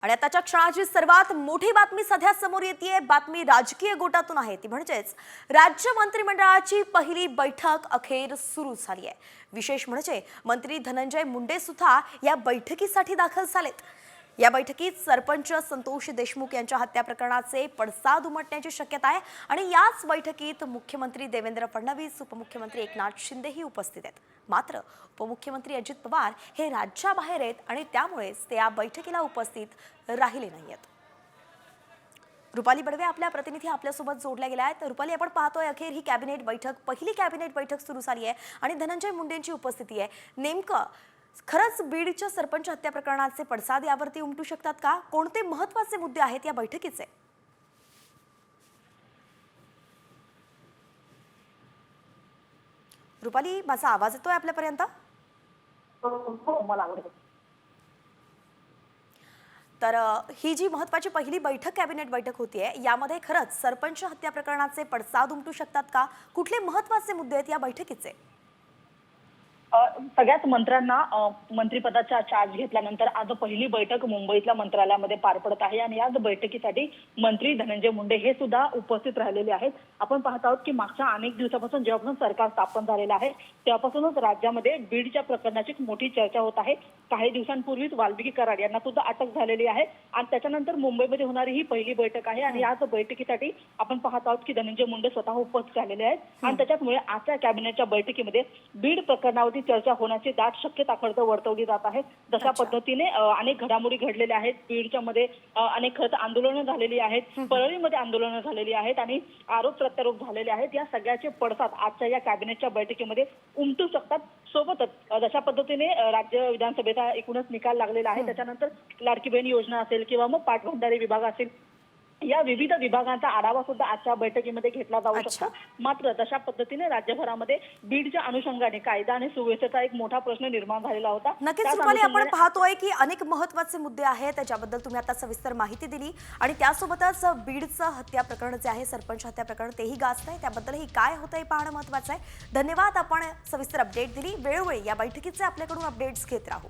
आणि आताच्या क्षणाची सर्वात मोठी बातमी सध्या समोर येतेय। बातमी राजकीय गोटातून आहे, ती म्हणजेच राज्य मंत्रिमंडळाची पहिली बैठक अखेर सुरू झाली आहे। विशेष म्हणजे मंत्री धनंजय मुंडे सुद्धा या बैठकीसाठी दाखल झालेत। या बैठकीत सरपंच संतोष देशमुख यांच्या हत्या प्रकरणाचे पडसाद उमटण्याची शक्यता आहे आणि याच बैठकीत मुख्यमंत्री देवेंद्र फडणवीस, उपमुख्यमंत्री एकनाथ शिंदेही उपस्थित आहेत। मात्र उपमुख्यमंत्री अजित पवार हे राज्याबाहेर आहेत आणि त्यामुळेच ते या बैठकीला उपस्थित राहिले नाहीत। रुपाली बडवे आपल्या प्रतिनिधी आपल्यासोबत जोडल्या गेल्या आहेत। रुपाली, आपण पाहतोय अखेर ही कॅबिनेट बैठक, पहिली कॅबिनेट बैठक सुरू झाली आहे आणि धनंजय मुंडेंची उपस्थिती आहे। नेमकं खरंच बीडच्या सरपंच हत्या प्रकरणाचे पडसाद यावरती उमटू शकतात का? कोणते महत्त्वाचे मुद्दे आहेत या बैठकीचे? रुपाली, माझा आवाज येतोय आपल्यापर्यंत? हो, मला आवडेल। तर ही जी महत्त्वाची पहिली बैठक कॅबिनेट बैठक होतीये, यामध्ये खरंच सरपंच हत्या प्रकरणाचे पडसाद उमटू शकतात का? कुठले महत्त्वाचे मुद्दे आहेत या बैठकीचे? सगळ्याच मंत्र्यांना मंत्रिपदाचा चार्ज घेतल्यानंतर आज पहिली बैठक मुंबईतल्या मंत्रालयामध्ये पार पडत आहे आणि याच बैठकीसाठी मंत्री धनंजय मुंडे हे सुद्धा उपस्थित राहिलेले आहेत। आपण पाहत आहोत की मागच्या अनेक दिवसापासून जेव्हापासून सरकार स्थापन झालेलं आहे तेव्हापासूनच राज्यामध्ये बीडच्या प्रकरणाची मोठी चर्चा होत आहे। काही दिवसांपूर्वीच वाल्मिकी कराड यांना सुद्धा अटक झालेली आहे आणि त्याच्यानंतर मुंबईमध्ये होणारी ही पहिली बैठक आहे आणि याच बैठकीसाठी आपण पाहत आहोत की धनंजय मुंडे स्वतः उपस्थित झालेले आहेत आणि त्याच्यामुळे आजच्या कॅबिनेटच्या बैठकीमध्ये बीड प्रकरणावरती चर्चा होण्याची दाट शक्यता खरं वर्तवली जात आहे। जशा पद्धतीने अनेक घडामोडी घडलेल्या आहेत, बीडच्या मध्ये अनेक खरं आंदोलनं झालेली आहेत, परळीमध्ये आंदोलनं झालेली आहेत आणि आरोप प्रत्यारोप झालेले आहेत। या सगळ्याचे पडसाद आजच्या या कॅबिनेटच्या बैठकीमध्ये उमटू शकतात। सोबतच जशा पद्धतीने राज्य विधानसभेचा एकूणच निकाल लागलेला आहे, त्याच्यानंतर लाडकी बहीण योजना असेल किंवा मग पाटबंधारे विभाग असेल, या विविध विभागांचा आढावा सुद्धा आजच्या बैठकीमध्ये घेतला जाऊ शकतो। मात्र तशा पद्धतीने राज्यभरामध्ये बीडच्या अनुषंगाने कायदा आणि सुव्यवस्थेचा एक मोठा प्रश्न निर्माण झालेला होता। नक्कीच रुपाली, आपण पाहतोय की अनेक महत्त्वाचे मुद्दे आहेत, त्याच्याबद्दल तुम्ही आता सविस्तर माहिती दिली आणि त्यासोबतच बीडचं हत्या प्रकरण जे आहे, सरपंच हत्या प्रकरण तेही गाजतंय, त्याबद्दलही काय होतंय पाहणं महत्त्वाचं आहे। धन्यवाद, आपण सविस्तर अपडेट दिली। वेळोवेळी या बैठकीचे आपल्याकडून अपडेट्स घेत राहू।